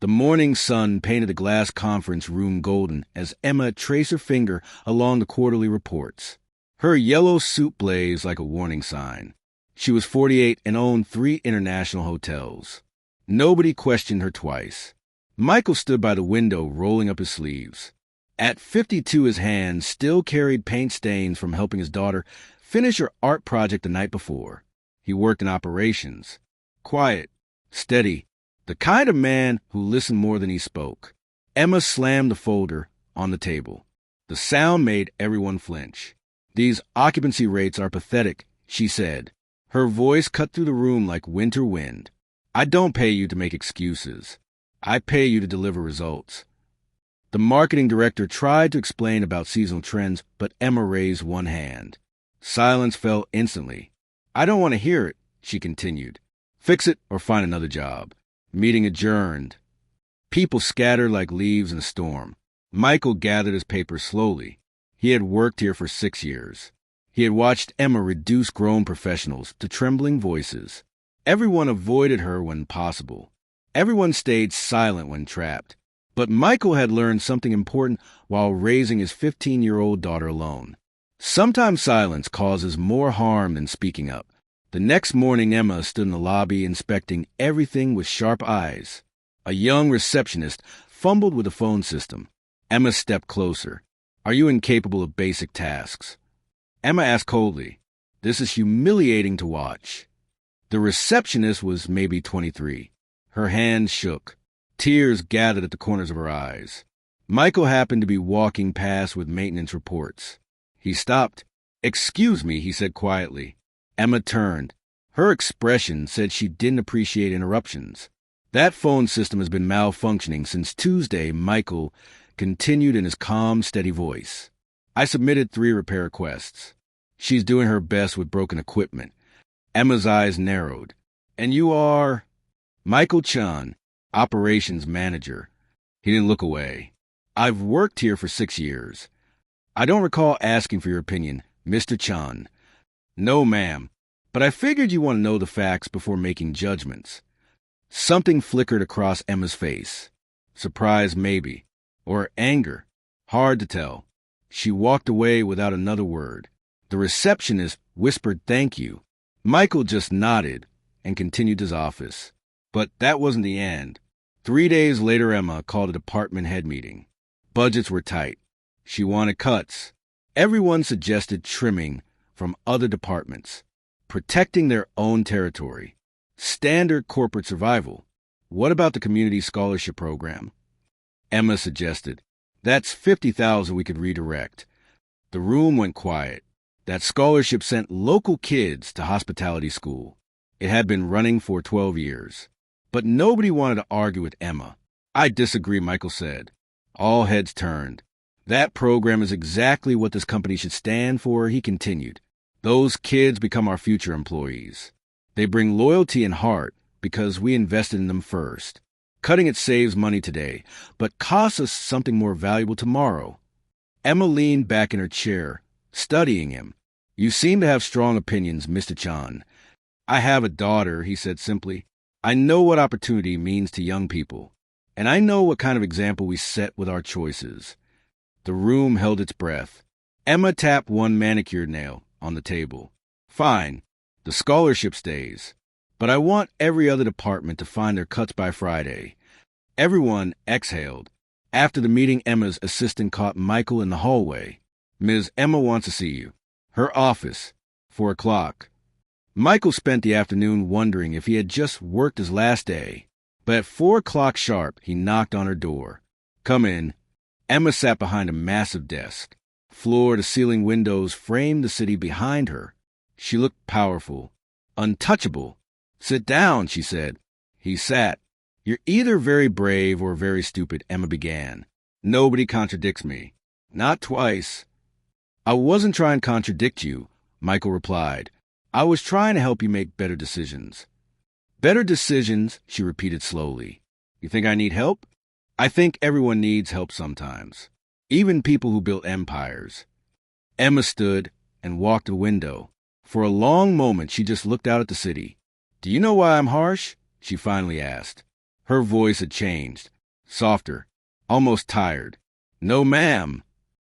The morning sun painted the glass conference room golden as Emma traced her finger along the quarterly reports. Her yellow suit blazed like a warning sign. She was 48 and owned 3 international hotels. Nobody questioned her twice. Michael stood by the window, rolling up his sleeves. At 52, his hands still carried paint stains from helping his daughter finish her art project the night before. He worked in operations. Quiet, steady, the kind of man who listened more than he spoke. Emma slammed the folder on the table. The sound made everyone flinch. "These occupancy rates are pathetic," she said. Her voice cut through the room like winter wind. "I don't pay you to make excuses. I pay you to deliver results." The marketing director tried to explain about seasonal trends, but Emma raised one hand. Silence fell instantly. "I don't want to hear it," she continued. "Fix it or find another job." Meeting adjourned. People scattered like leaves in a storm. Michael gathered his papers slowly. He had worked here for 6 years. He had watched Emma reduce grown professionals to trembling voices. Everyone avoided her when possible. Everyone stayed silent when trapped. But Michael had learned something important while raising his 15-year-old daughter alone. Sometimes silence causes more harm than speaking up. The next morning, Emma stood in the lobby inspecting everything with sharp eyes. A young receptionist fumbled with the phone system. Emma stepped closer. "Are you incapable of basic tasks?" Emma asked coldly. "This is humiliating to watch." The receptionist was maybe 23. Her hands shook. Tears gathered at the corners of her eyes. Michael happened to be walking past with maintenance reports. He stopped. "Excuse me," he said quietly. Emma turned. Her expression said she didn't appreciate interruptions. "That phone system has been malfunctioning since Tuesday," Michael continued in his calm, steady voice. "I submitted 3 repair requests. She's doing her best with broken equipment." Emma's eyes narrowed. "And you are?" "Michael Chun, operations manager." He didn't look away. "I've worked here for 6 years. I don't recall asking for your opinion, Mr. Chun." "No, ma'am. But I figured you want to know the facts before making judgments." Something flickered across Emma's face. Surprise, maybe. Or anger. Hard to tell. She walked away without another word. The receptionist whispered thank you. Michael just nodded and continued his office. But that wasn't the end. 3 days later, Emma called a department head meeting. Budgets were tight. She wanted cuts. Everyone suggested trimming from other departments, protecting their own territory. Standard corporate survival. What about the community scholarship program? Emma suggested. That's $50,000 we could redirect. The room went quiet. That scholarship sent local kids to hospitality school. It had been running for 12 years. But nobody wanted to argue with Emma. "I disagree," Michael said. All heads turned. "That program is exactly what this company should stand for," he continued. "Those kids become our future employees. They bring loyalty and heart because we invested in them first. Cutting it saves money today, but costs us something more valuable tomorrow." Emma leaned back in her chair, studying him. "You seem to have strong opinions, Mr. Chan." "I have a daughter," he said simply. "I know what opportunity means to young people, and I know what kind of example we set with our choices." The room held its breath. Emma tapped one manicured nail on the table. "Fine, the scholarship stays, but I want every other department to find their cuts by Friday." Everyone exhaled. After the meeting, Emma's assistant caught Michael in the hallway. "Ms. Emma wants to see you. Her office, 4 o'clock. Michael spent the afternoon wondering if he had just worked his last day. But at 4 o'clock sharp, he knocked on her door. "Come in." Emma sat behind a massive desk. Floor-to-ceiling windows framed the city behind her. She looked powerful, untouchable. "Sit down," she said. He sat. "You're either very brave or very stupid," Emma began. "Nobody contradicts me." "Not twice." "I wasn't trying to contradict you," Michael replied. "I was trying to help you make better decisions." "Better decisions," she repeated slowly. "You think I need help?" "I think everyone needs help sometimes. Even people who built empires." Emma stood and walked to the window. For a long moment, she just looked out at the city. "Do you know why I'm harsh?" she finally asked. Her voice had changed. Softer. Almost tired. No, ma'am.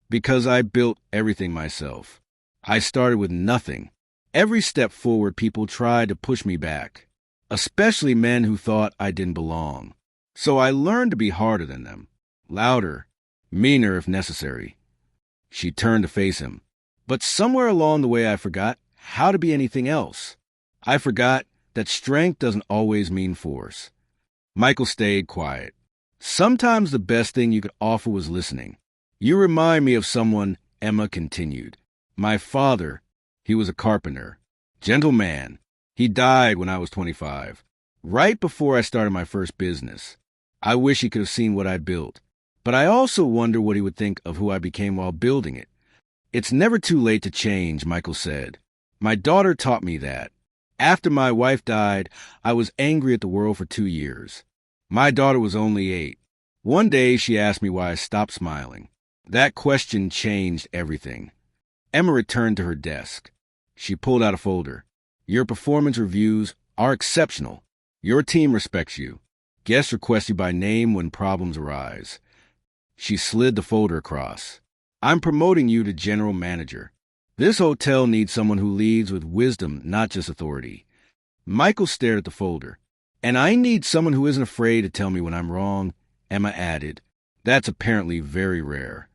Because I built everything myself. I started with nothing. Every step forward, people tried to push me back, especially men who thought I didn't belong. So I learned to be harder than them, louder, meaner if necessary. She turned to face him. But somewhere along the way, I forgot how to be anything else. I forgot that strength doesn't always mean force. Michael stayed quiet. Sometimes the best thing you could offer was listening. You remind me of someone, Emma continued. My father, he was a carpenter. Gentle man. He died when I was 25, right before I started my first business. I wish he could have seen what I built, but I also wonder what he would think of who I became while building it. It's never too late to change, Michael said. My daughter taught me that. After my wife died, I was angry at the world for 2 years. My daughter was only 8. One day she asked me why I stopped smiling. That question changed everything. Emma returned to her desk. She pulled out a folder. Your performance reviews are exceptional. Your team respects you. Guests request you by name when problems arise. She slid the folder across. I'm promoting you to general manager. This hotel needs someone who leads with wisdom, not just authority. Michael stared at the folder. And I need someone who isn't afraid to tell me when I'm wrong, Emma added. That's apparently very rare.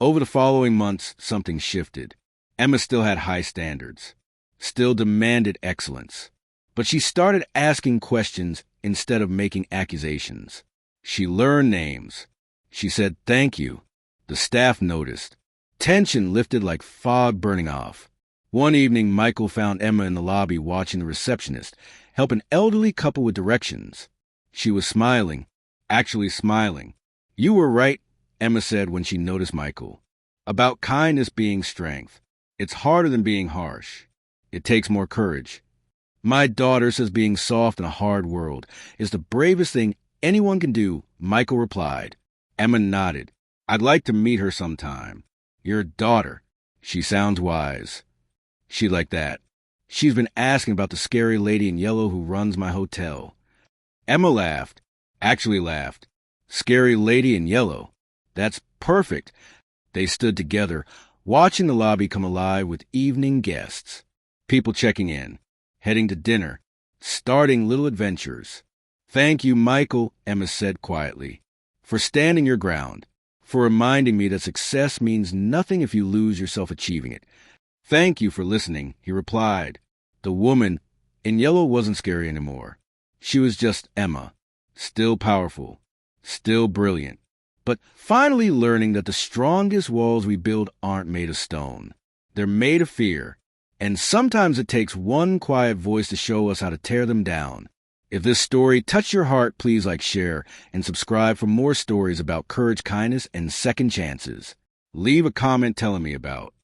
Over the following months, something shifted. Emma still had high standards, still demanded excellence. But she started asking questions instead of making accusations. She learned names. She said thank you. The staff noticed. Tension lifted like fog burning off. One evening, Michael found Emma in the lobby watching the receptionist help an elderly couple with directions. She was smiling, actually smiling. You were right, Emma said when she noticed Michael. About kindness being strength. It's harder than being harsh. It takes more courage. My daughter says being soft in a hard world is the bravest thing anyone can do, Michael replied. Emma nodded. I'd like to meet her sometime. Your daughter. She sounds wise. She like that. She's been asking about the scary lady in yellow who runs my hotel. Emma laughed. Actually laughed. Scary lady in yellow. That's perfect. They stood together, watching the lobby come alive with evening guests. People checking in, heading to dinner, starting little adventures. Thank you, Michael, Emma said quietly, for standing your ground, for reminding me that success means nothing if you lose yourself achieving it. Thank you for listening, he replied. The woman in yellow wasn't scary anymore. She was just Emma, still powerful, still brilliant, but finally learning that the strongest walls we build aren't made of stone. They're made of fear, and sometimes it takes one quiet voice to show us how to tear them down. If this story touched your heart, please like, share, and subscribe for more stories about courage, kindness, and second chances. Leave a comment telling me about